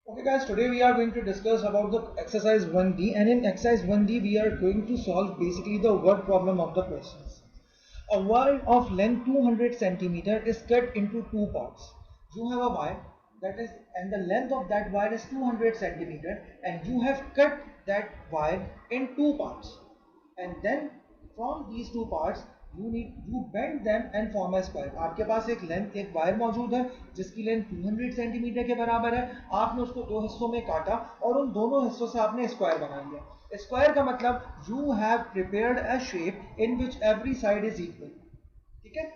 Okay guys, today we are going to discuss about the exercise 1D, and in exercise 1D we are going to solve basically the word problem of the questions. A wire of length 200 centimeter is cut into two parts. You have a wire that is, and the length of that wire is 200 centimeter, and you have cut that wire in two parts. And then from these two parts you bend them and form a square. आपके पास एक wire मौजूद है जिसकी length 200 centimetre के बराबर है. आपने उसको दो हिस्सों में काटा और उन दोनों हिस्सों से आपने स्क्वायर बना लिया. स्क्वायर का मतलब you have prepared a shape in which every side is equal. ठीक है.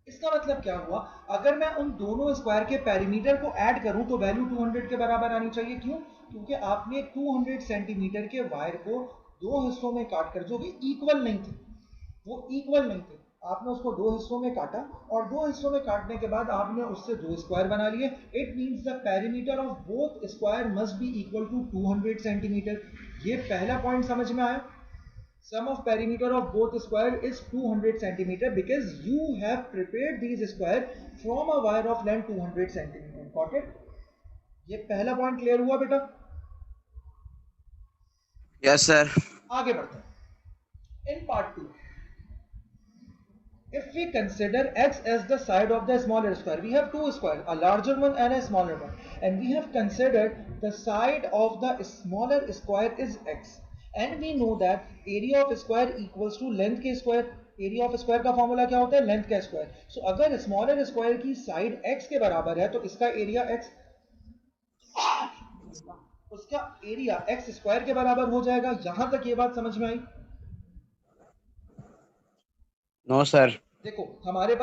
इसका मतलब क्या हुआ, अगर मैं उन दोनों स्क्वायर के पेरीमीटर को ऐड करूं तो वैल्यू 200 के बराबर आनी चाहिए. क्यों? क्योंकि आपने 200 सेंटीमीटर के वायर को दो हिस्सों में काटकर, जो कि इक्वल नहीं थे, वो इक्वल नहीं थे, आपने उसको दो हिस्सों में काटा और दो हिस्सों में काटने के बाद आपने उससे दो स्क्वायर बना लिए. It means the perimeter of both square must be equal to 200 centimetre. ये पहला पॉइंट समझ में आया. Sum of perimeter of both square is 200 centimeter because you have prepared these square from a wire of length 200 centimeter. Got it? ये पहला point clear हुआ बेटा? Yes sir. आगे बढ़ते हैं. In part 2, if we consider x as the side of the smaller square, we have two squares, a larger one and a smaller one, and we have considered the side of the smaller square is x, and we know that area of square equals to length के square. Area of square का formula क्या होता है? Length का square. So अगर smaller square की side x के बराबर है तो इसका एरिया x, उसका एरिया x स्क्वायर के बराबर हो जाएगा. यहां तक ये बात समझ में आई? No sir. देखो, हमारे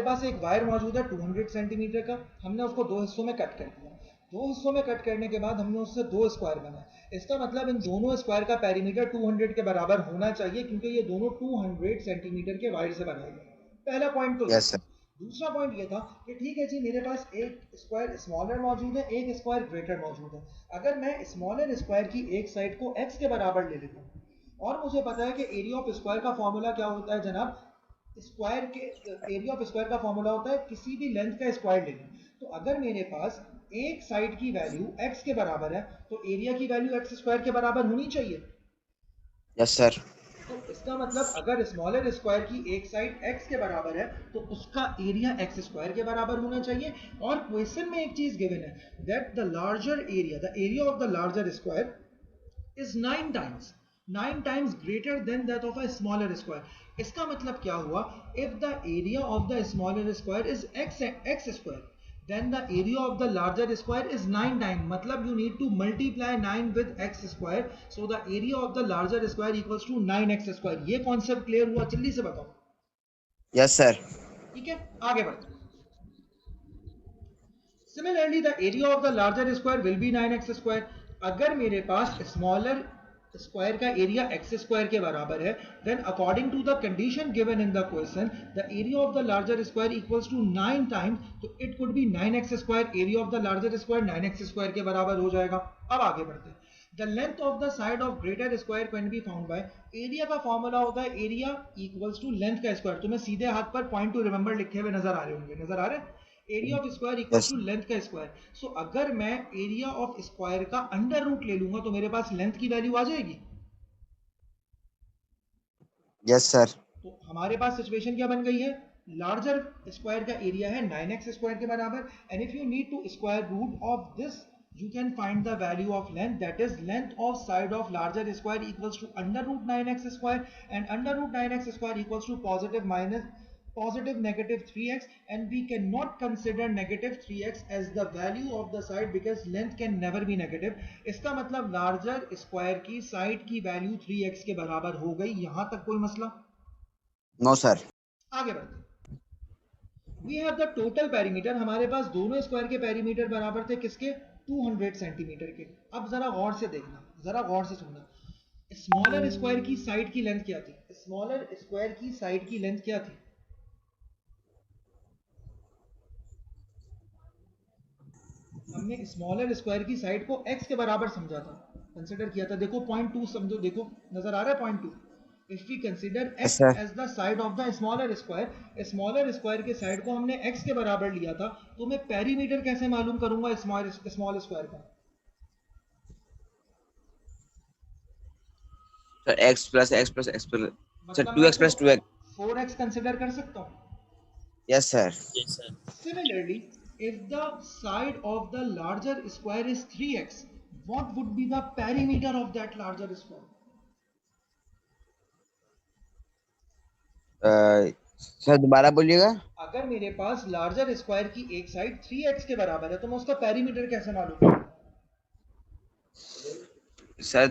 पास एक वायर मौजूद है 200 सेंटीमीटर का. हमने उसको दो हिस्सों में कट कर दिया. दो हिस्सों में कट करने के बाद हमने उससे दो स्क्वायर बनाए. इसका मतलब इन दोनों स्क्वायर का पेरीमीटर 200 के बराबर होना चाहिए क्योंकि ये दोनों 200 सेंटीमीटर के वायर से बनाए गए. पहला पॉइंट तो ये यस था. सर. दूसरा पॉइंट ये था कि ठीक है जी, मेरे पास एक स्क्वायर स्मॉलर मौजूद है, एक स्क्वायर ग्रेटर मौजूद है. अगर मैं स्मॉलर स्क्वायर की एक साइड को x के बराबर ले लेता हूँ और मुझे पता है कि एरिया ऑफ स्क्वायर का फॉर्मूला क्या होता है जनाब, स्क्वायर के एरिया ऑफ स्क्वायर का फॉर्मूला होता है किसी भी लेंथ का स्क्वायर लेना. तो अगर मेरे पास एक साइड की वैल्यू x के बराबर है तो एरिया की वैल्यू x स्क्वायर के बराबर होनी चाहिए. Yes sir. तो इसका मतलब अगर स्मॉलर स्क्वायर की एक साइड x के बराबर है तो उसका एरिया x स्क्वायर के बराबर होना चाहिए. और क्वेश्चन में एक चीज गिवन है, that the larger area, the area of the larger square is 9 times greater than that of a smaller square. इसका मतलब क्या हुआ, if the area of the smaller square is x square, then the area of the larger square is 9 times. मतलब you need to multiply 9 with x square, so the area of the larger square equals to 9x square. ये concept clear हुआ? जल्दी से बताओ. Yes sir. ठीक है, आगे बढ़ते. Similarly, the area of the larger square will be 9x square. अगर मेरे पास स्मॉलर स्क्वायर का एरिया x स्क्वायर के बराबर है, then according to the condition given in the question, the area of the larger square equals to 9 times, तो it could be 9x square. area of the larger square 9x square के बराबर हो जाएगा. अब आगे बढ़ते हैं. The length of the side of greater square can be found by, area का फॉर्मूला होता है एरिया इक्वल्स टू लेंथ का स्क्वायर. तुम्हें सीधे हाथ पर पॉइंट टू रिमेंबर लिखे हुए नजर आ रहे होंगे, नजर आ रहे हैं? Area of square equals yes. To length का स्क्वायर. सो अगर मैं एरिया ऑफ स्क्वायर का अंडर रूट ले लूंगा तो मेरे पास लेंथ की वैल्यू आ जाएगी. Yes sir. तो हमारे पास सिचुएशन क्या बन गई है, लार्जर स्क्वायर का एरिया है 9x स्क्वायर के बराबर, and if you need to square root of this you can find the value of length, that is length of side of larger square equals to under root 9x square, and under root 9x square equals to positive negative 3x, and we cannot consider negative 3x as the value of the side because length can never be negative. इसका मतलब larger square की side की value 3x के बराबर हो गई. यहां तक कोई मसला? No sir. आगे बढ़ते. We have the total perimeter. हमारे पास दोनों स्क्वायर के पेरीमीटर बराबर थे किसके? 200 सेंटीमीटर के. अब जरा गौर से देखना, जरा गौर से सुनना. स्मॉलर स्क्वायर की साइड की लेंथ क्या थी? स्मॉलर स्क्वायर की साइड की लेंथ क्या थी? हमने स्मॉलर स्क्वायर की साइड को x के बराबर समझा था, कंसिडर किया था. देखो पॉइंट 2 समझो, देखो नजर आ रहा है point 2. If we consider Yes, x sir. as the side of the smaller square के साइड को हमने x के बराबर लिया था, तो मैं पेरीमीटर कैसे मालूम करूंगा स्मॉल स्क्वायर का? Sir, x plus x plus x plus. Sir, मतलब मैं 2x तो plus 2x. 4x कंसिडर कर सकता हूँ. Yes, sir. Similarly, if the side of the larger square is 3x, what would be the perimeter of that larger square? Sir दोबारा बोलिएगा. अगर मेरे पास लार्जर स्क्वायर की एक साइड 3x के बराबर है, तो मैं उसका पेरीमीटर कैसे मालूम करूंगा? Sir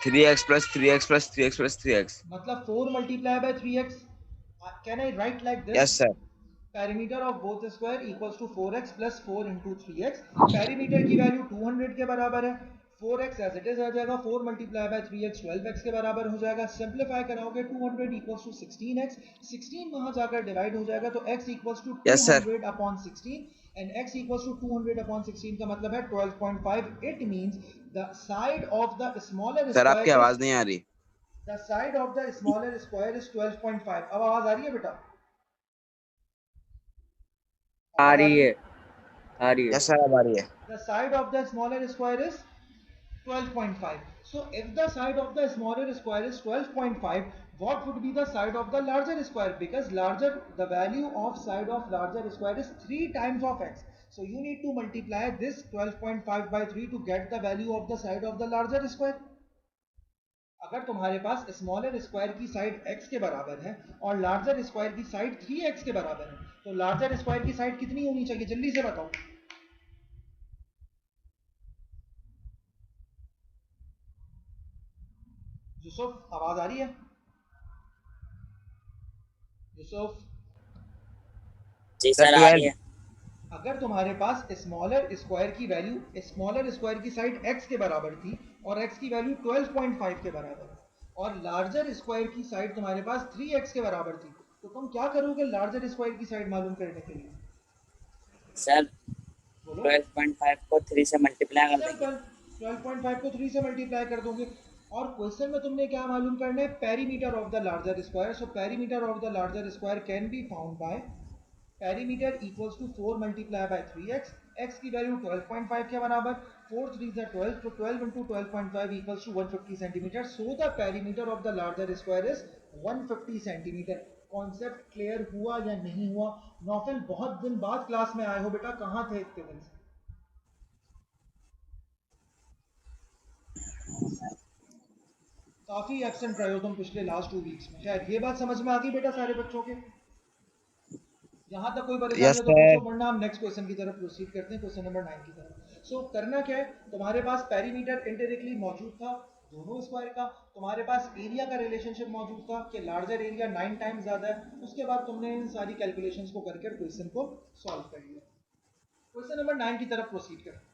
3x plus 3x plus 3x plus 3x. मतलब 4 multiplied by 3x. Can I write like this? Yes, sir. Perimeter of both square equals to 4x plus 4 into 3x. Perimeter की वैल्यू 200 के बराबर है. 4x as it is आ जाएगा. 4 multiplied by 3x 12x के बराबर हो जाएगा. सिंप्लीफाई कराओगे 200 equals to 16x. 16 वहां जाकर डिवाइड हो जाएगा, तो x equals to Yes, sir. 200 upon 16 and x equals to 200 upon 16 का मतलब है 12.5. It means the side of the smaller sir आपकी square आवाज is नहीं आ रही. the side of the smaller square is 12.5. अब आवाज आ रही है बेटा? आ रही है. Yes, sir, अब आ रही है. The side of the smaller square is 12.5. So if the side of the smaller square is 12.5, what would be the side of the larger square? Because the value of side of larger square is 3 times of x. So you need to multiply this 12.5 by 3 to get the value of the side of the larger square. अगर तुम्हारे पास smaller square की side x के बराबर है और larger square की side 3x के बराबर है, तो लार्जर स्क्वायर की साइड कितनी होनी चाहिए? जल्दी से बताओ. यूसुफ, आवाज आ रही है? यूसुफ, जी सर आ रही है. अगर तुम्हारे पास स्मॉलर स्क्वायर की वैल्यू स्मॉलर स्क्वायर की साइड x के बराबर थी और x की वैल्यू 12.5 के बराबर है, और लार्जर स्क्वायर की साइड तुम्हारे पास 3x के बराबर थी, तो तुम क्या करोगे लार्जर स्क्वायर की साइड मालूम करने के लिए? सर बोलो. 12.5 को 3 से मल्टीप्लाई कर देंगे. सिंपल. 12.5 को 3 से मल्टीप्लाई कर दोगे. और क्वेश्चन में तुमने क्या मालूम करना है? Perimeter of the larger square. So perimeter of the larger square can be found by perimeter equals to 4 multiply by 3x. x की वैल्यू 12.5 के बराबर. 4 3 is 12, तो 12 into 12.5 equals to 150 centimeter. So the perimeter of the larger square is 150 centimeter. Concept clear हुआ या नहीं हुआ? नौफिल, बहुत दिन बाद क्लास में आए हो बेटा, कहाँ थे इतने दिन से? काफी एब्सेंट रहे हो तुम पिछले लास्ट 2 वीक्स में. खैर, ये बात समझ में आ गई बेटा सारे बच्चों के? यहाँ तक कोई परेशानी Yes, हो तो पूछो, sir. वरना हम नेक्स्ट क्वेश्चन की तरफ प्रोसीड करते हैं, क्वेश्चन नंबर 9 की तरफ. सो करना क्या है, तुम्हारे पास पेरीमीटर इंडायरेक्टली मौजूद था दोनों स्क्वायर का. तुम्हारे पास एरिया का रिलेशनशिप मौजूद था कि लार्जर एरिया 9 टाइम्स ज्यादा है. उसके बाद तुमने इन सारी कैलकुलेशंस को करके क्वेश्चन को सॉल्व कर लिया. क्वेश्चन नंबर 9 की तरफ प्रोसीड करते हैं.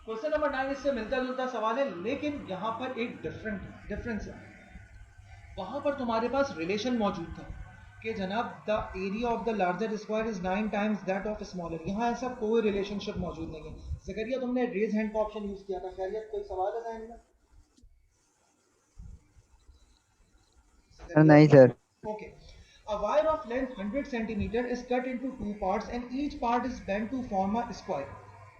क्वेश्चन नंबर 9 इससे मिलता जुलता सवाल है, लेकिन यहाँ पर एक डिफरेंस है. वहां पर तुम्हारे पास रिलेशन मौजूद था कि जनाब the area of the larger square is 9 times that of smaller. यहाँ ऐसा कोई रिलेशनशिप मौजूद नहीं है. ज़करिया, तुमने रेज हैंड का ऑप्शन यूज किया था. खैरियत, कोई सवाल है जहन में? नहीं sir. Okay. A wire of length 100 centimeter is cut into two parts and each part is bent to form a square.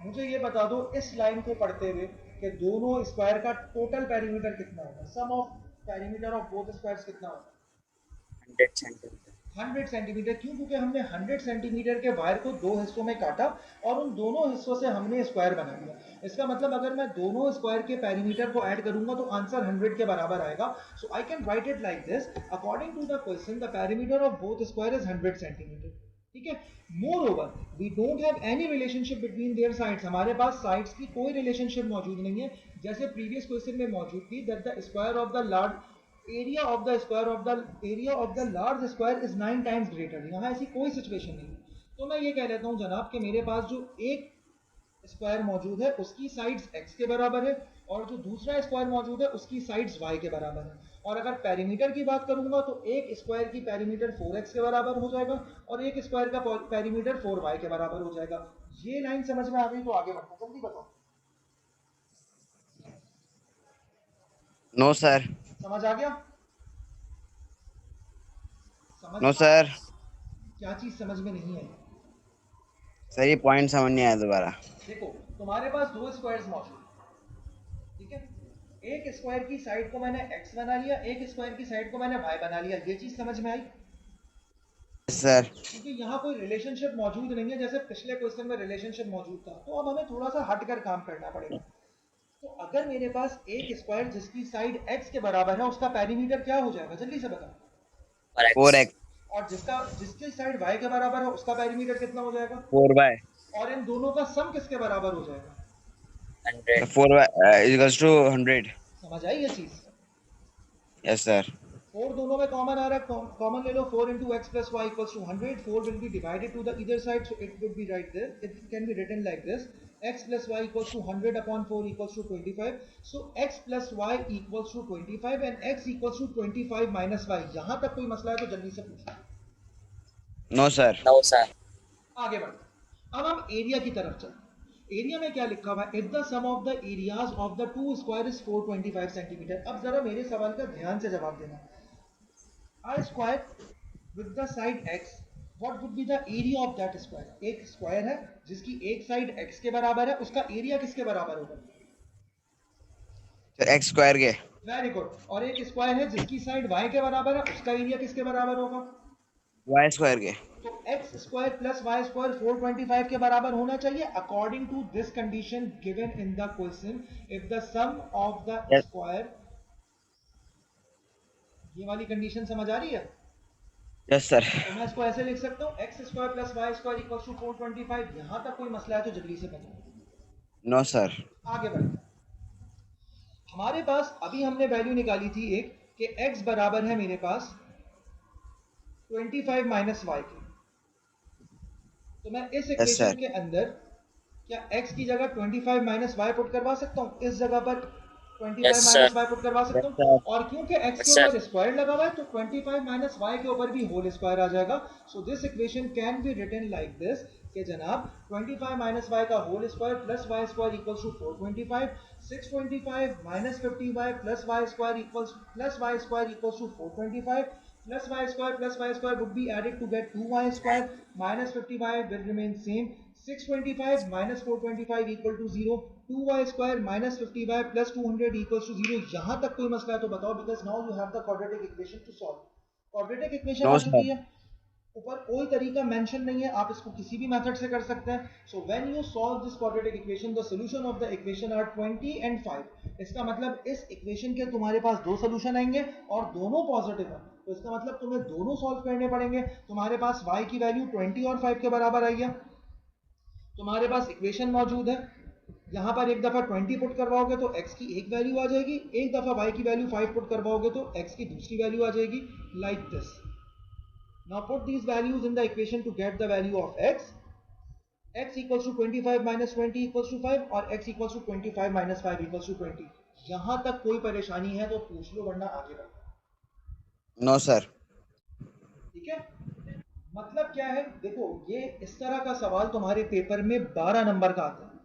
मुझे ये बता दो इस लाइन को पढ़ते हुए कि दोनों स्क्वायर का टोटल पेरीमीटर कितना होगा? Sum of perimeter of both squares कितना होगा? 100 सेंटीमीटर. 100 सेंटीमीटर. क्यों? क्योंकि हमने 100 सेंटीमीटर के वायर को दो हिस्सों में काटा और उन दोनों हिस्सों से हमने स्क्वायर बना लिया. इसका मतलब अगर मैं दोनों स्क्वायर के पेरीमीटर को ऐड करूंगा तो आंसर 100 के बराबर आएगा. So I can write it like this. According to the question the perimeter of both square is 100 centimetre. ठीक है. Moreover we don't have any relationship between their sides. हमारे पास साइड्स की कोई रिलेशनशिप मौजूद नहीं है, जैसे प्रीवियस क्वेश्चन में मौजूद थी that the square of the large area of the large square is 9 times greater. यहाँ ऐसी कोई सिचुएशन नहीं है. तो मैं ये कह लेता हूँ जनाब कि मेरे पास जो एक स्क्वायर मौजूद है उसकी साइड्स x के बराबर है और जो दूसरा स्क्वायर मौजूद है उसकी साइड्स y के बराबर है. और अगर पेरीमीटर की बात करूंगा तो एक स्क्वायर की पेरीमीटर 4x के बराबर हो जाएगा और एक स्क्वायर का पेरीमीटर 4y के बराबर हो जाएगा. ये लाइन समझ में आ गई तो आगे बढ़ते हैं. जल्दी बताओ. No sir. समझ आ गया? समझ नो आ सर। क्या चीज समझ में नहीं आई? सर ये पॉइंट समझ नहीं आया दोबारा। देखो, तुम्हारे पास दो स्क्वायर्स मौजूद हैं, ठीक है? एक स्क्वायर की साइड को मैंने x बना लिया, एक स्क्वायर की साइड को मैंने y बना लिया। ये चीज समझ में आई? सर क्योंकि यहाँ कोई रिलेशनशिप मौजूद नहीं है, जैसे पिछले क्वेश्चन में रिलेशनशिप मौजूद था, तो अब हमें थोड़ा सा हटकर काम करना पड़ेगा। तो अगर मेरे पास एक स्क्वायर जिसकी साइड x के बराबर है, उसका पेरीमीटर क्या हो जाएगा? जल्दी से बताओ। 4x। और जिसकी साइड y के बराबर है, उसका पेरीमीटर कितना हो जाएगा? 4y। और इन दोनों का सम किसके बराबर हो जाएगा? 100. 4y equals to 100। समझ आई ये चीज? Yes sir. 4 दोनों में कॉमन आ रहा है, कॉमन ले लो। 4 into x plus y equals to 100. 4 will be divided to the either side, so it would be right there. It can be written like this: x plus y equals to 100 upon 4 equals to 25. So x plus y equals to 25 and x equals to 25 minus y. यहाँ तक कोई मसला है तो जल्दी से पूछो। No sir. No, sir. आगे बढ़ते। अब हम एरिया की तरफ चलते। एरिया में क्या लिखा हुआ है? If the sum of the areas of the two square is 425 centimetre. अब जरा मेरे सवाल का ध्यान से जवाब देना। A square with the side x, what would be the area of that square? एक स्क्वायर है जिसकी एक साइड x के बराबर है, उसका एरिया किसके बराबर होगा? सर x स्क्वायर के। Very good. और एक स्क्वायर है जिसकी साइड y के बराबर है, उसका एरिया किसके बराबर होगा? y स्क्वायर के। तो x square plus y square 425 के बराबर होना चाहिए according to this condition given in the question. If the sum of the yes. Square, ये वाली कंडीशन समझ आ रही है? Yes sir. तो मैं इसको ऐसे लिख सकता हूँ: X square plus Y square equals to 425। यहाँ तक कोई मसला है तो जल्दी से बताओ। No sir. आगे बढ़ते हैं। हमारे पास अभी हमने वैल्यू निकाली थी एक, कि x बराबर है मेरे पास 25 माइनस वाई के। तो मैं इस यस इक्वेशन सर। के अंदर क्या x की जगह 25 माइनस वाई पुट करवा सकता हूँ? इस जगह पर 25 Yes, sir. Minus Y put करवा सकता यस हूँ। सर। और क्योंकि x Yes, के sir. ऊपर स्क्वायर लगा हुआ है, तो 25 माइनस वाई के ऊपर भी होल स्क्वायर आ जाएगा। So this equation can be written like this, कि जनाब 25 माइनस वाई का whole square plus Y square equals to 425। 625 minus 50y plus Y square equals to 425 plus y square would be added to get 2y square minus 50y will remain same. 625 minus 425 equal to 0. 2y square minus 50y plus 200 equals to 0. यहाँ तक कोई मसला है तो बताओ, because now you have the quadratic equation to solve. quadratic equation no आ चुकी sir. है, ऊपर कोई तरीका मेंशन नहीं है, आप इसको किसी भी मेथड से कर सकते हैं। So when you solve this quadratic equation, the solution of the equation are 20 and 5। इसका मतलब इस इक्वेशन के तुम्हारे पास दो सॉल्यूशन आएंगे और दोनों पॉजिटिव है, तो इसका मतलब तुम्हें दोनों सॉल्व करने पड़ेंगे। तुम्हारे पास y की वैल्यू 20 और 5 के बराबर आई है, तुम्हारे पास इक्वेशन मौजूद है। यहाँ पर एक दफा 20 पुट करवाओगे तो x की एक वैल्यू आ जाएगी, एक दफा y की वैल्यू 5 पुट करवाओगे तो x की दूसरी वैल्यू आ जाएगी, like this. Now put these values in the equation to get the value of x. X equals to 25 minus 20 equals to 5 और x equals to 25 minus 5 equals to 20। यहाँ तक कोई परेशानी है तो पूछ लो, वरना आगे बढ़ो। No sir. ठीक है? मतलब क्या है? देखो, ये इस तरह का सवाल तुम्हारे पेपर में 12 नंबर का आता है।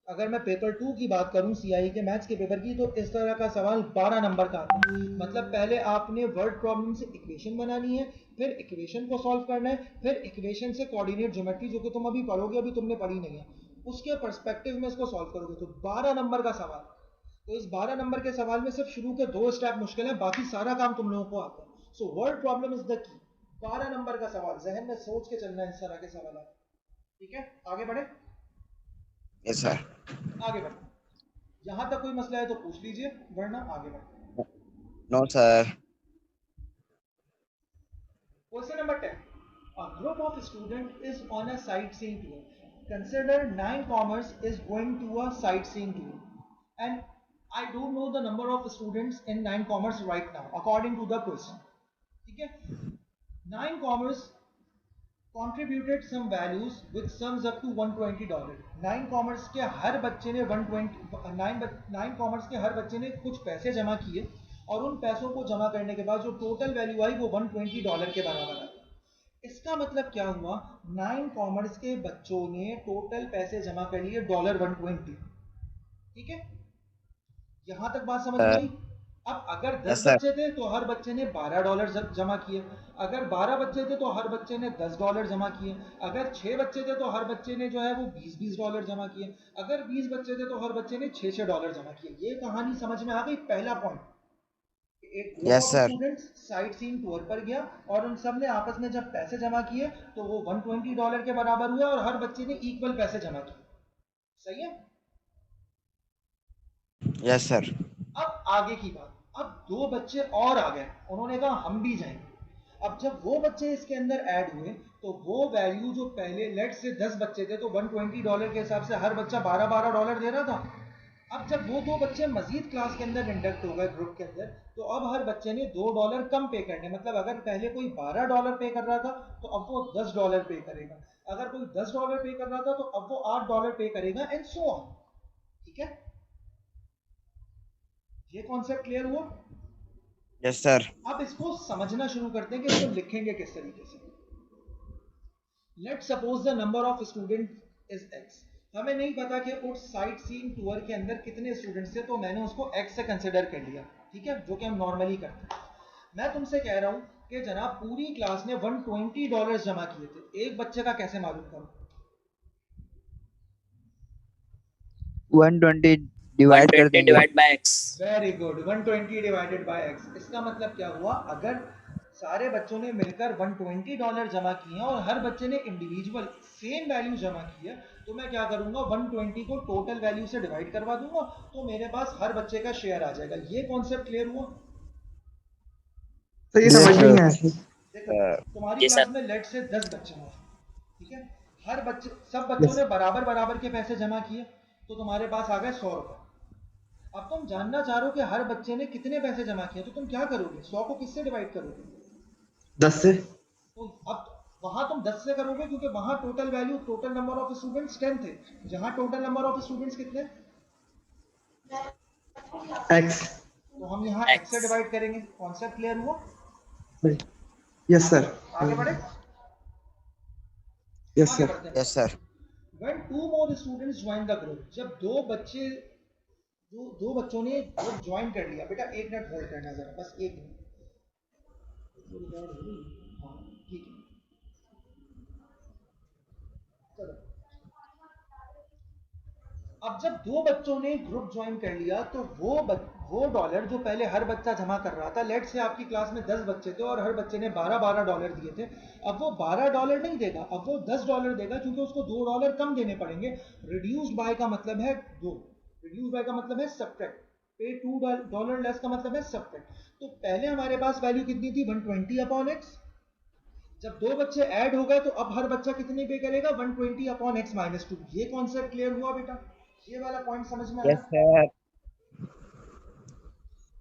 अगर मैं पेपर 2 की बात करूं, सीआई के मैथ्स के पेपर की, तो इस तरह का सवाल 12 नंबर का आता है। मतलब पहले आपने वर्ड प्रॉब्लम से इक्वेशन बनानी है, फिर इक्वेशन को सॉल्व करना है, फिर इक्वेशन से कोऑर्डिनेट ज्योमेट्री, जो कि तुम अभी पढ़ोगे, अभी तुमने पढ़ी नहीं है, उसके पर्सपेक्टिव में इसको सॉल्व करोगे। तो 12 नंबर का सवाल। तो इस 12 नंबर के सवाल में सिर्फ शुरू के 2 स्टेप मुश्किल है, बाकी सारा काम तुम लोगों को आता है। So word problem is the key. 12 number का सवाल, जहन में सोच के चलना है इस तरह के सवाल। ठीक है? आगे बढ़े। Yes sir. आगे बढ़ते। यहाँ तक कोई मसला है तो पूछ लीजिए, वरना आगे बढ़ते। No sir. Question number 10. A group of students is on a sightseeing tour. Consider 9 commerce is going to a sightseeing tour. And I don't know the number of students in 9 commerce right now, according to the question. ठीक है? 9 commerce contributed some values which sums up to $120. 9 commerce के हर बच्चे ने 9 commerce के हर बच्चे ने कुछ पैसे जमा किए, और उन पैसों को जमा करने के बाद जो टोटल वैल्यू आई वो $120 के बराबर आई। इसका मतलब क्या हुआ? 9 कॉमर्स के बच्चों ने टोटल पैसे जमा कर लिए $120। ठीक है? यहां तक बात समझ में आई? अब अगर Yes, 10 sir. बच्चे थे तो हर बच्चे ने $12 जमा किए, अगर 12 बच्चे थे तो हर बच्चे ने $10 जमा किए, अगर 6 बच्चे थे तो हर बच्चे ने जो है वो $20 जमा किए, अगर 20 बच्चे थे तो हर बच्चे ने $6 जमा किए। ये कहानी समझ में आ गई? पहला पॉइंट, एक group Yes, of sir. Students sight seeing tour पर गया और उन सब ने आपस में जब पैसे जमा किए तो वो $120 के बराबर हुआ और हर बच्चे ने इक्वल पैसे जमा किए। सही है? Yes, sir. अब आगे की बात, अब दो बच्चे और आ गए, उन्होंने कहा हम भी जाएंगे। अब जब वो बच्चे इसके अंदर ऐड हुए तो वो वैल्यू जो पहले लेट से 10 बच्चे थे तो $120 के हिसाब से हर बच्चा $12 दे रहा था। अब जब वो दो बच्चे मजीद क्लास के अंदर इंडक्ट हो गए ग्रुप के अंदर, तो अब हर बच्चे ने $2 कम पे करने, मतलब अगर पहले कोई $12 पे कर रहा था तो अब वो $10 पे करेगा, अगर कोई $10 पे कर रहा था तो अब वो $8 पे करेगा, एंड सो ऑन। ठीक है, ये कॉन्सेप्ट क्लियर हुआ? Yes, sir. अब इसको समझना शुरू करते हैं कि इसको लिखेंगे किस तरीके से। Let suppose the number of student is x, हमें नहीं पता कि उस साइट सीइंग टूर के अंदर कितने स्टूडेंट्स थे, तो मैंने उसको x से कंसिडर कर लिया। ठीक है, जो कि हम नॉर्मली करते हैं। मैं तुमसे कह रहा हूं कि जनाब पूरी क्लास ने $120 जमा किए थे, एक बच्चे का कैसे मालूम करूं? 120 डिवाइड कर 120 देंगे. Divide by x। Very good, 120 divided by x। इसका मतलब क्या हुआ, अगर सारे बच्चों ने मिलकर $120 जमा किए हैं और हर बच्चे ने इंडिविजुअल सेम वैल्यू जमा की है, तो मैं क्या करूंगा, 120 को टोटल वैल्यू से डिवाइड करवा दूंगा, तो मेरे पास हर बच्चे का शेयर आ जाएगा। ये कॉन्सेप्ट क्लियर हुआ? तो ये Yes, समझ sir. नहीं आया। देखो, तुम्हारी जी क्लास सर। में लेट से 10 बच्चे हैं, ठीक है, हर बच्चे, सब बच्चों Yes. ने बराबर बराबर के पैसे जमा किए, तो तुम्हारे पास आ गए $100। अब तुम जानना चाह रहे हो कि हर बच्चे ने कितने पैसे जमा किए, तो तुम क्या करोगे, 100 को किससे डिवाइड करोगे? 10 से। तो अब वहां तुम 10 से करोगे क्योंकि वहां total value, total number of students 10 थे, जहां टोटल नंबर ऑफ स्टूडेंट्स कितने, X। तो हम यहाँ x से x। डिवाइड करेंगे। कॉन्सेप्ट क्लियर हुआ? Yes sir. आगे बढ़े, यस आगे सर। बढ़ते हैं। Yes, sir. When two more students join the group, जब दो बच्चे, दो बच्चों ने ग्रुप ज्वाइन कर लिया, बेटा एक मिनट होल्ड करना जरा, बस एक मिनट। हाँ ठीक है, चलो। अब जब दो बच्चों ने ग्रुप ज्वाइन कर लिया तो वो डॉलर जो पहले हर बच्चा जमा कर रहा था, लेट से आपकी क्लास में 10 बच्चे थे और हर बच्चे ने $12 दिए थे, अब वो $12 नहीं देगा, अब वो $10 देगा, क्योंकि उसको $2 कम देने पड़ेंगे। रिड्यूस्ड बाय का मतलब है दो, रिड्यूस्ड बाय का मतलब है सब्ट्रैक्ट, पे $2 लेस का मतलब है सब्ट्रैक्ट। तो पहले हमारे पास वैल्यू कितनी थी, 120/x। जब दो बच्चे ऐड हो गए तो अब हर बच्चा कितने पे करेगा, 120/x-2। ये कॉन्सेप्ट क्लियर हुआ बेटा? ये वाला पॉइंट समझ में आया? Yes, sir.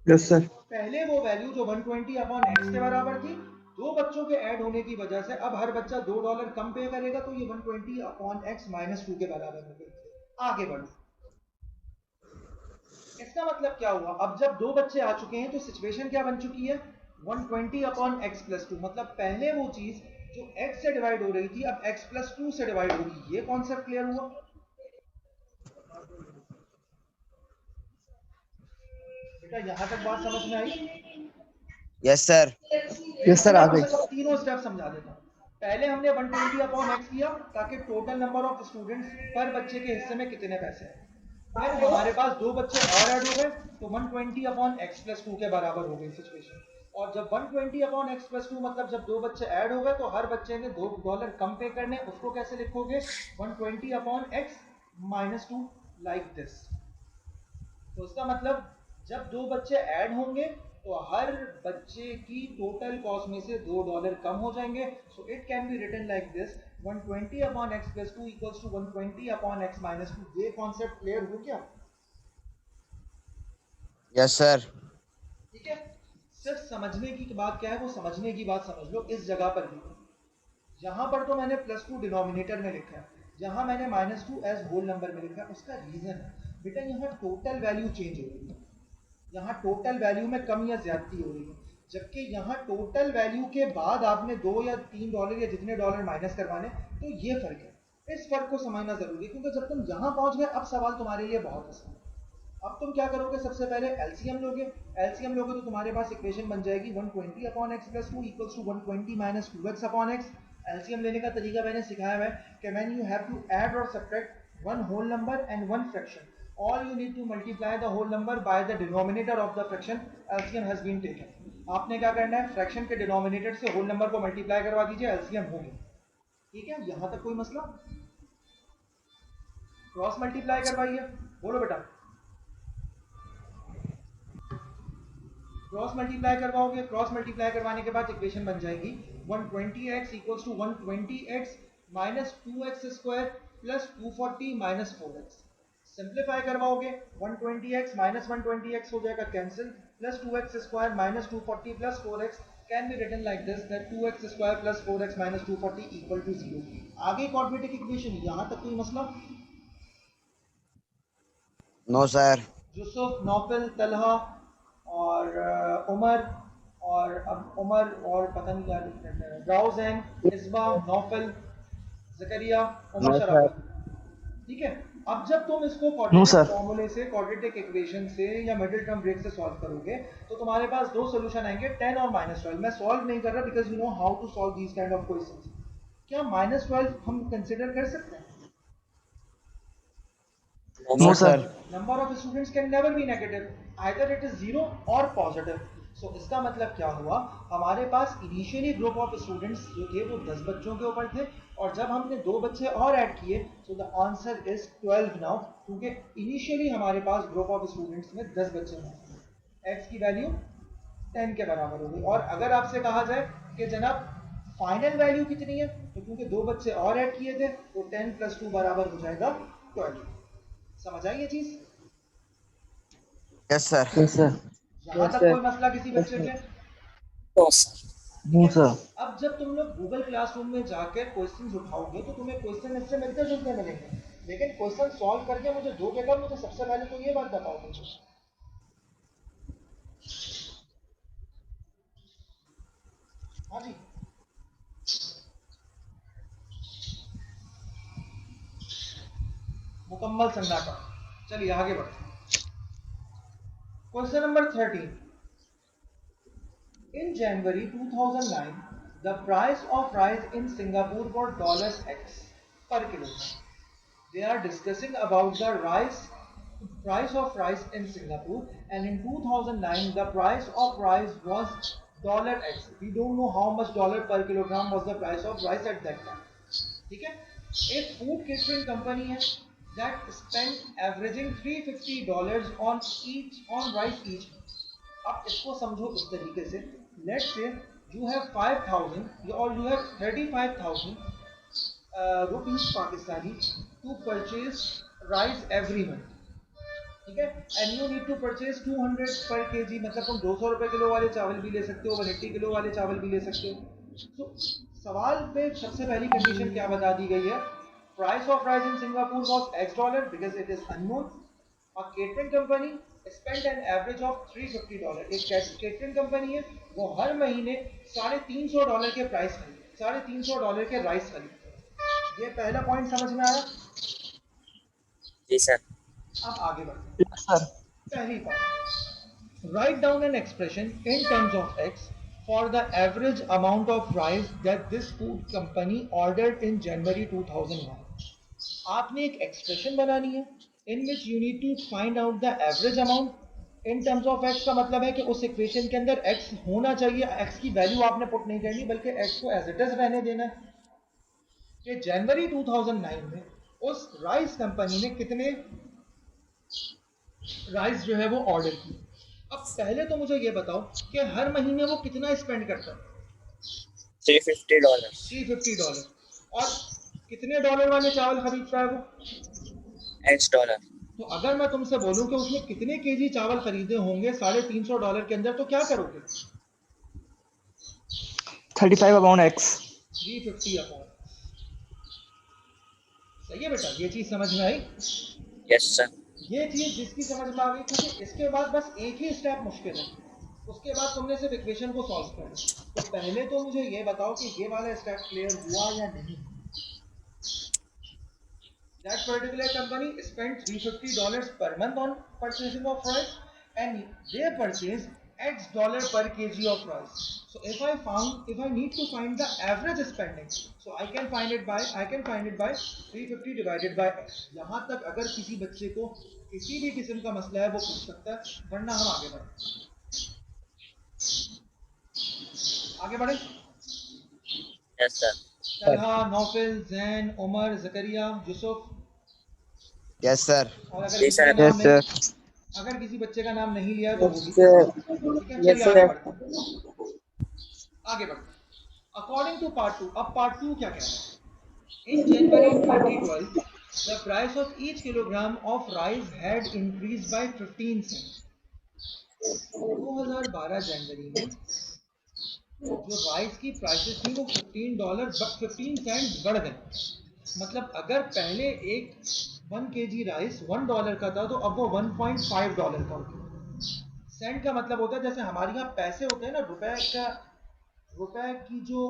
Yes sir. पहले वो वैल्यू जो 120/x के बराबर थी, दो बच्चों के ऐड होने की वजह से अब हर बच्चा $2 कम पे करेगा, तो ये 120/x-2 के बराबर हो गई। आगे बढ़ो, इसका मतलब क्या हुआ, अब जब दो बच्चे आ चुके हैं तो सिचुएशन क्या बन चुकी है, 120/x+2, मतलब पहले वो चीज जो x से डिवाइड हो रही थी अब x+2 से डिवाइड होगी। ये कॉन्सेप्ट क्लियर हुआ? बेटा यहां तक बात समझ में आई? Yes, sir. यस सर, आ गई। तीनों स्टेप समझा देता हूं। पहले हमने 120/x किया ताकि टोटल नंबर ऑफ स्टूडेंट्स पर बच्चे के हिस्से में कितने पैसे हैं, फिर हमारे पास दो बच्चे और ऐड हो गए तो 120/x+2 के बराबर हो गई सिचुएशन। और जब 120/x+2 मतलब जब दो बच्चे ऐड हो गए तो हर बच्चे ने $2 कम पे करने, उसको कैसे लिखोगे, 120/x-2 लाइक दिस। तो इसका मतलब जब दो बच्चे ऐड होंगे तो हर बच्चे की टोटल कॉस्ट में से $2 कम हो जाएंगे। So it can be written like this, 120/x+2 equals to 120/x-2। ये कॉन्सेप्ट क्लियर हो क्या? Yes, sir. ठीक है, सिर्फ समझने की बात क्या है, वो समझने की बात समझ लो इस जगह पर भी। यहां पर तो मैंने +2 डिनोमिनेटर में लिखा है, जहां मैंने -2 एज होल नंबर में लिखा है, उसका रीजन है बेटा यहाँ टोटल वैल्यू चेंज हो रही है, यहाँ टोटल वैल्यू में कम या ज्यादती हो रही है, जबकि यहाँ टोटल वैल्यू के बाद आपने $2 या $3 या जितने डॉलर माइनस करवाने, तो ये फर्क है। इस फर्क को समझना जरूरी है, क्योंकि जब तुम यहाँ पहुंच गए अब सवाल तुम्हारे लिए बहुत आसान है। अब तुम क्या करोगे, सबसे पहले एलसीएम लोगे। एलसीएम लोगे तो तुम्हारे पास इक्वेशन बन जाएगी 120 upon x plus 2 equals to 120 minus 2x upon x. LCM लेने का तरीका मैंने सिखाया है कि when you have to add और subtract one whole number and one fraction, all you need to multiply the whole number by the denominator of the fraction, LCM has been taken। आपने क्या करना है, फ्रैक्शन के denominator से whole number को multiply करवा दीजिए, एलसीएम हो गया। ठीक है, यहां तक कोई मसला? क्रॉस मल्टीप्लाई करवाइए, बोलो बेटा। क्रॉस मल्टीप्लाई करवाओगे, क्रॉस मल्टीप्लाई करवाने के बाद इक्वेशन बन जाएगी 120x equals to 120x minus 2x square plus 240 minus 4x। Simplify करवाओगे 120x माइनस 120x हो जाएगा cancel, plus 2x square minus 240 plus 4x can be written like this that 2x square plus 4x minus 240 equal to 0। आगे quadratic equation, यहां तक कोई मसला? No sir. Yusuf, Naufal, Talha और उमर, और अब उमर और पता नहीं क्या डिफरेंट है, राउजैन, इस्बा, नौफल, जकरिया, उमर, नो शराफत। ठीक है, अब जब तुम इसको No, क्वाड्रेटिक sir. फॉर्मूले से, क्वाड्रेटिक इक्वेशन से या मिडिल टर्म ब्रेक से सॉल्व करोगे तो तुम्हारे पास दो सॉल्यूशन आएंगे 10 और -12। मैं सॉल्व नहीं कर रहा because you know how to solve these kind of questions. क्या -12 हम कंसीडर कर सकते हैं? No, sir. Number of students can never be negative, either it is 0 or positive। so इसका मतलब क्या हुआ, हमारे पास इनिशियली ग्रुप ऑफ स्टूडेंट्स जो थे वो 10 बच्चों के ऊपर थे, और जब हमने 2 बच्चे और ऐड किए so the answer is 12 now, क्योंकि इनिशियली हमारे पास ग्रुप ऑफ स्टूडेंट्स में 10 बच्चे हैं। x की वैल्यू 10 के बराबर होगी। और अगर आपसे कहा जाए कि जनाब फाइनल वैल्यू कितनी है, तो क्योंकि 2 बच्चे और ऐड किए थे तो 10 प्लस 2 बराबर हो जाएगा 12। समझ आई ये चीज? Yes sir. Yes, sir. यहाँ तक कोई मसला किसी बच्चे के? तो सर No, sir. अब जब तुम लोग गूगल क्लासरूम में जाकर क्वेश्चंस उठाओगे तो तुम्हें क्वेश्चन इससे मिलते जुलते मिलेंगे, लेकिन क्वेश्चन सॉल्व करके मुझे दोगे कब? मुझे सबसे पहले तो ये बात बताओ मुझे। हाँ जी, मुकम्मल सन्नाटा। चलिए आगे बढ़ते हैं। Question number 13। In January 2009, the price of rice in Singapore was $X per kilogram. They are discussing about the price of rice in Singapore, and in 2009 the price of rice was $X. We don't know how much dollar per kilogram was the price of rice at that time. ठीक है, एक food catering company है that spent averaging $350 on rice each month। अब इसको समझो इस तरीके से, लेट्स से यू हैव 5000 और you have 35,000 rupees Pakistani to purchase rice every month. ठीक है, and you need to purchase 200 per KG, मतलब तुम 200 रुपए किलो वाले चावल भी ले सकते हो, 180 किलो वाले चावल भी ले सकते हो। तो सवाल पे सबसे पहली कंडीशन क्या बता दी गई है, price of rice in Singapore was $X because it is unknown. A catering company spent an average of $350। एक केटरिंग कंपनी है, वो हर महीने $350 के प्राइस खरीदे, $350 के राइस खरीदते। ये पहला पॉइंट समझ में आया? जी सर। अब आगे बढ़ते हैं। Yes, sir. पहली बात, write down an expression in terms of x for the average amount of rice that this food company ordered in January 2001। आपने एक एक्सप्रेशन बनानी है in which you need to find out the average amount in terms of x। का मतलब है कि उस equation के अंदर x होना चाहिए, x की वैल्यू आपने पुट नहीं करनी बल्कि x को एज इट इज रहने देना है कि जनवरी 2009 में उस राइस कंपनी ने कितने राइस जो है वो ऑर्डर की। अब पहले तो मुझे ये बताओ कि हर महीने वो कितना स्पेंड करता है? $350। $350। और कितने डॉलर वाले चावल खरीदता है वो? $X। तो अगर मैं तुमसे बोलूं कि उसने कितने केजी चावल खरीदे होंगे $350 के अंदर, तो क्या करोगे? 35 upon X. 350 अपॉन। सही है बेटा, ये चीज समझ में आई? Yes sir. ये चीज जिसकी समझ में आ गई, क्योंकि इसके बाद बस एक ही स्टेप मुश्किल है, उसके बाद तुमने सिर्फ इक्वेशन को सॉल्व करना। तो पहले तो मुझे ये बताओ कि ये वाला स्टेप क्लियर हुआ या नहीं? That particular company spent $350 per month on purchasing of rice, and they purchase X dollar per kg of rice. So if I need to find the average spending, so I can find it by 350 divided by X. यहाँ तक अगर किसी बच्चे को किसी भी किस्म का मसला है वो पूछ सकता है, वरना हम आगे बढ़े। Yes, sir. तलहा, नौफिल, जैन, उमर, जकरिया, यूसुफ। Yes, sir. और अगर जी किसी का सर। नाम Yes, नहीं, sir. अगर किसी बच्चे का नाम नहीं लिया तो वो भी ठीक है। Yes, चलिए आगे sir. बढ़ते हैं, आगे बढ़ते हैं। अकॉर्डिंग टू पार्ट टू, अब पार्ट टू क्या कह रहा है? इन जनवरी 2012 the price of each kilogram of rice had increased by 15 cents। 2012 जनवरी में जो राइस की प्राइसेस थी वो $15 सेंट बढ़ गई। मतलब अगर पहले एक 1 kg राइस $1 का था तो अब वो $1.5 का हो गया। सेंट का मतलब होता है जैसे हमारे यहाँ पैसे होते हैं ना, रुपए की जो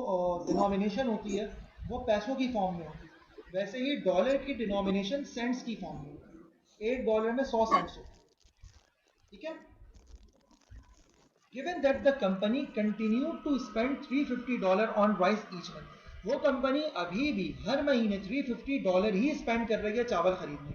डिनोमिनेशन होती है वो पैसों की फॉर्म में होती है, वैसे ही डॉलर की डिनोमिनेशन सेंट्स की फॉर्म में होती है। $1 में 100 सेंट्स होते हैं, ठीक है। Given that the company continued to spend $350 on rice each month, वो कंपनी अभी भी हर महीने $350 ही स्पेंड कर रही है चावल खरीदने।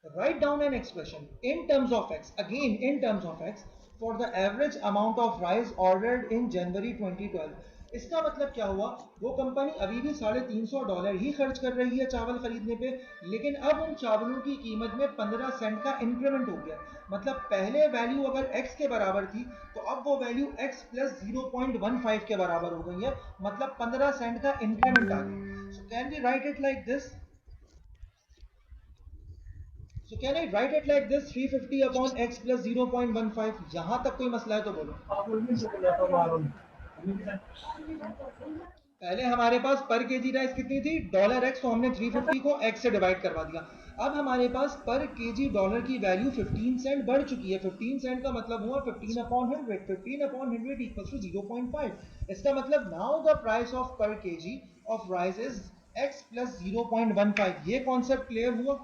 Write down an expression in terms of x, again in terms of x, for the average amount of rice ordered in January 2012। इसका मतलब क्या हुआ? वो कंपनी अभी भी $350 ही खर्च कर रही है चावल खरीदने पे, लेकिन अब उन चावलों की कीमत में 15 सेंट का इंक्रीमेंट हो गया। मतलब पहले वैल्यू अगर x के बराबर थी तो अब वो वैल्यू x प्लस 0.15 के बराबर हो गई है, मतलब 15 सेंट का इंक्रीमेंट आ गया। So can we write it like this? So can I write it like this, 350 upon x plus 0.15? यहाँ तक कोई मसला है तो बोलो। पहले हमारे पास पर केजी राइस कितनी थी? $x, तो हमने 350 को x से डिवाइड करवा दिया। अब हमारे पास पर केजी डॉलर की वैल्यू 15 सेंट बढ़ चुकी है। 15 सेंट का मतलब हुआ 15 अपॉन 100, 15 अपॉन 100 इक्वल्स टू 0.5। इसका मतलब नाउ द प्राइस ऑफ पर KG of rice is x plus 0.15। ये कॉन्सेप्ट क्लियर हुआ?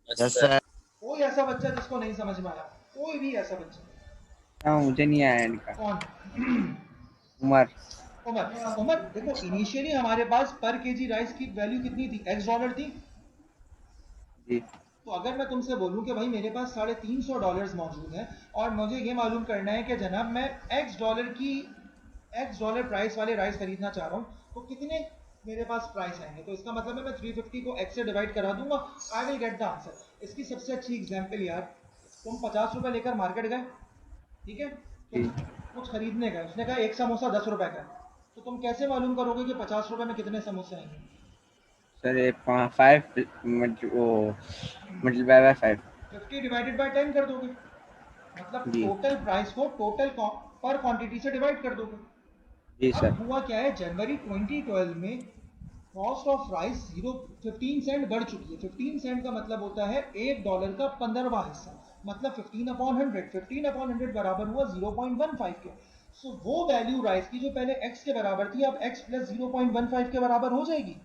Yes, sir. कोई ऐसा बच्चा जिसको नहीं समझ में आया? कोई भी ऐसा बच्चा? हाँ, मुझे नहीं आया इनका। कौन? उमर। उमर देखो, इनिशियली हमारे पास पर केजी राइस की वैल्यू कितनी थी? $x थी। जी। तो अगर मैं तुमसे बोलूं कि भाई मेरे पास $350 मौजूद है और मुझे ये मालूम करना है कि जनाब मैं x डॉलर प्राइस वाले राइस खरीदना चाह रहा हूँ, तो कितने मेरे पास प्राइस आएंगे? तो इसका मतलब है मैं 350 को x से डिवाइड करा दूंगा, I will get the answer. इसकी सबसे अच्छी एग्जांपल यार, तुम 50 रुपए लेकर मार्केट गए, ठीक है, तुम कुछ खरीदने गए, उसने कहा एक समोसा 10 रुपए का, तो तुम कैसे मालूम करोगे कि 50 रुपए में कितने समोसे आएंगे? सर ये 5 मल्टीप्लाई बाय 5। 50 डिवाइडेड बाय 10 कर दोगे, मतलब टोटल प्राइस को टोटल पर क्वांटिटी से डिवाइड कर दोगे। जी सर। अब हुआ क्या है, जनवरी 2012 में कॉस्ट ऑफ राइस 15 सेंट बढ़ चुकी है। 15 सेंट का मतलब होता है $1 का 15वां हिस्सा, मतलब 15 अपॉन 100। 15 अपॉन 100 बराबर हुआ 0.15 के। सो वो वैल्यू राइस की जो पहले x के बराबर थी अब x प्लस 0.15 के बराबर हो जाएगी।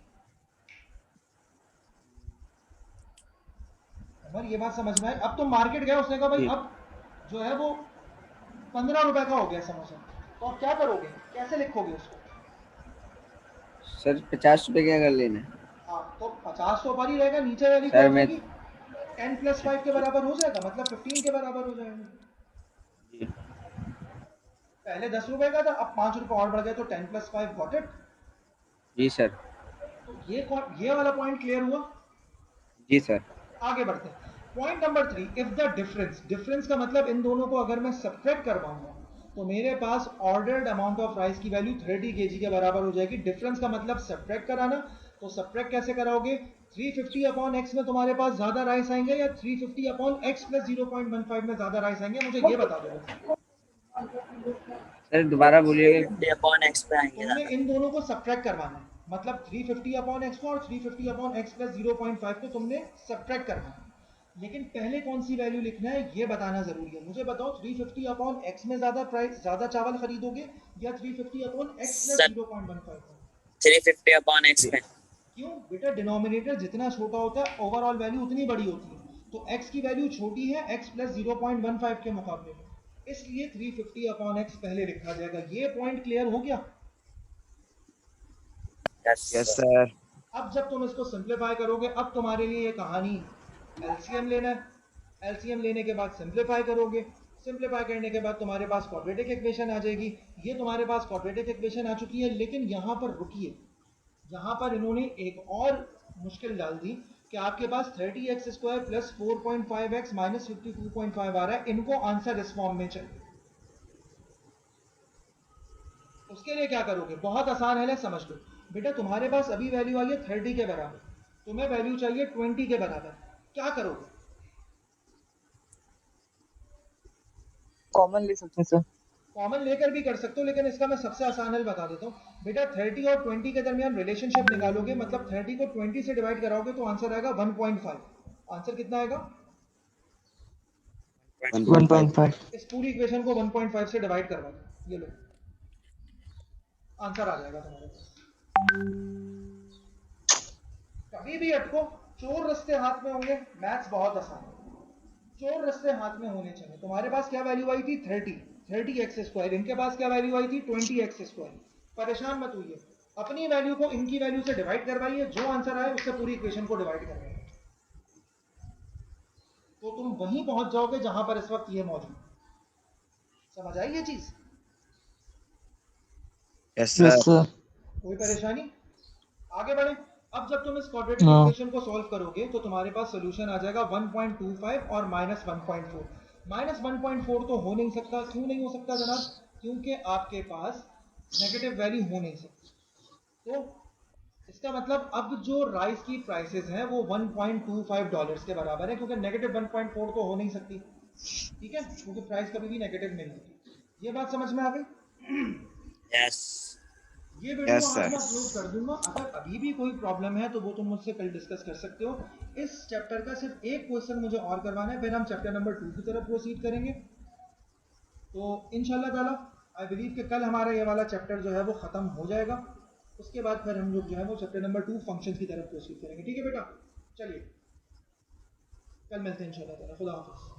अगर ये बात समझ में आए, अब तुम मार्केट गए, उसने कहा भाई अब जो है वो 15 रुपए का हो गया समोसा, तो आप क्या करोगे, कैसे लिखोगे उसको? सर 50 रुपए क्या कर लेना? हाँ, तो 50 तो ऊपर ही रहेगा, नीचे वाली क्या हो जाएगी? 10 प्लस 5 के बराबर हो जाएगा, मतलब 15 के बराबर हो जाएगा। पहले 10 रुपए का था, अब 5 रुपए और बढ़ गए, तो 10 प्लस 5 गॉट इट। जी सर। तो ये वाला पॉइंट क्लियर हुआ? जी सर। आगे बढ़ते हैं। Point number 3, if the difference का मतलब इन दोनों को अगर मैं सब्ट्रैक्ट करवाऊंगा तो मेरे पास ऑर्डर्ड अमाउंट ऑफ राइस की वैल्यू 30 kg के बराबर हो जाएगी। डिफरेंस का मतलब सब्ट्रैक्ट कराना, तो सब्ट्रैक्ट कैसे कराओगे? 350 अपॉन x में तुम्हारे पास ज्यादा राइस आएंगे या 350 अपॉन x प्लस 0.15 में ज्यादा राइस आएंगे, मुझे ये बता दो। सर दोबारा बोलिएगा। 350 अपॉन x पे आएंगे तुमने ना। इन दोनों को सब्ट्रैक्ट करवाना है, मतलब 350 अपॉन x को और 350 अपॉन x प्लस 0.5 को तुमने सब्ट्रैक्ट करना है। लेकिन पहले कौन सी वैल्यू लिखना है ये बताना जरूरी है। मुझे बताओ 350 अपॉन x में ज्यादा चावल खरीदोगे या 350 upon x plus 0.15? 350 upon x पे। क्यों बेटा? डिनोमिनेटर जितना छोटा होता है ओवरऑल वैल्यू उतनी बड़ी होती है, तो x की वैल्यू छोटी है x प्लस 0.15 के मुकाबले में, इसलिए 350 अपॉन x पहले लिखा जाएगा। ये पॉइंट क्लियर हो गया? Yes, Yes, sir. sir. अब जब तुम इसको सिंप्लीफाई करोगे, अब तुम्हारे लिए ये कहानी एलसीएम लेना है, एलसीएम लेने के बाद सिंप्लीफाई करोगे, सिंप्लीफाई करने के बाद तुम्हारे पास क्वाड्रेटिक इक्वेशन आ जाएगी। ये तुम्हारे पास क्वाड्रेटिक इक्वेशन आ चुकी है, लेकिन यहाँ पर रुकिए, यहाँ पर इन्होंने एक और मुश्किल डाल दी कि आपके पास 30x square plus 4.5x minus 52.5 आ रहा है, इनको आंसर इस फॉर्म में चाहिए। उसके लिए क्या करोगे? बहुत आसान है, समझ लो बेटा। तुम्हारे पास अभी वैल्यू आई है 30 के बराबर, तुम्हें वैल्यू चाहिए 20 के बराबर, क्या करोगे? कॉमन ले सकते हैं सर। कॉमन लेकर भी कर सकते हो, लेकिन इसका मैं सबसे आसान हल बता देता हूँ बेटा। 30 और 20 के दरमियान रिलेशनशिप निकालोगे, मतलब 30 को 20 से डिवाइड कराओगे तो आंसर आएगा 1.5। आंसर कितना आएगा? 1.5। इस पूरी इक्वेशन को 1.5 से डिवाइड करवा दो, ये लो आंसर आ जाएगा तुम्हारे पास। कभी भी अटको, चोर रास्ते हाथ में होंगे, मैथ्स बहुत आसान है, चोर रास्ते हाथ में होने चाहिए। तुम्हारे पास क्या वैल्यू आई थी? 30x स्क्वायर, इनके पास क्या वैल्यू आई थी? 20x square. परेशान मत होइए, अपनी वैल्यू को इनकी वैल्यू से डिवाइड करवाइए, जो आंसर आए उससे पूरी इक्वेशन को डिवाइड करवाइए, तो तुम वहीं पहुंच जाओगे जहां पर इस वक्त ये मौजूद। समझ आई ये चीज? Yes, sir. Yes sir. कोई परेशानी? आगे बढ़े। अब जब तुम इस क्वाड्रेटिक हाँ। इक्वेशन को सॉल्व करोगे तो तुम्हारे पास सोल्यूशन आ जाएगा 1.25 और माइनस 1.4। माइनस 1.4 तो हो नहीं सकता। क्यों नहीं हो सकता जनाब? क्योंकि आपके पास नेगेटिव वैल्यू हो नहीं सकती। तो इसका मतलब अब जो राइस की प्राइसेस हैं वो $1.25 के बराबर है, क्योंकि नेगेटिव 1.4 तो हो नहीं सकती, ठीक है, क्योंकि प्राइस कभी भी नेगेटिव नहीं होती। ये बात समझ में आ गई? Yes. ये वीडियो Yes, आज sir. मैं अपलोड कर दूंगा। अगर अभी भी कोई प्रॉब्लम है तो वो तुम मुझसे कल डिस्कस कर सकते हो। इस चैप्टर का सिर्फ एक क्वेश्चन मुझे और करवाना है, फिर हम चैप्टर नंबर 2 की तरफ प्रोसीड करेंगे। तो इंशाल्लाह ताला आई बिलीव कि कल हमारा ये वाला चैप्टर जो है वो ख़त्म हो जाएगा। उसके बाद फिर हम लोग जो है वो चैप्टर नंबर 2 फंक्शंस की तरफ प्रोसीड करेंगे। ठीक है बेटा, चलिए कल मिलते हैं इंशाल्लाह ताला। खुदा हाफिज़।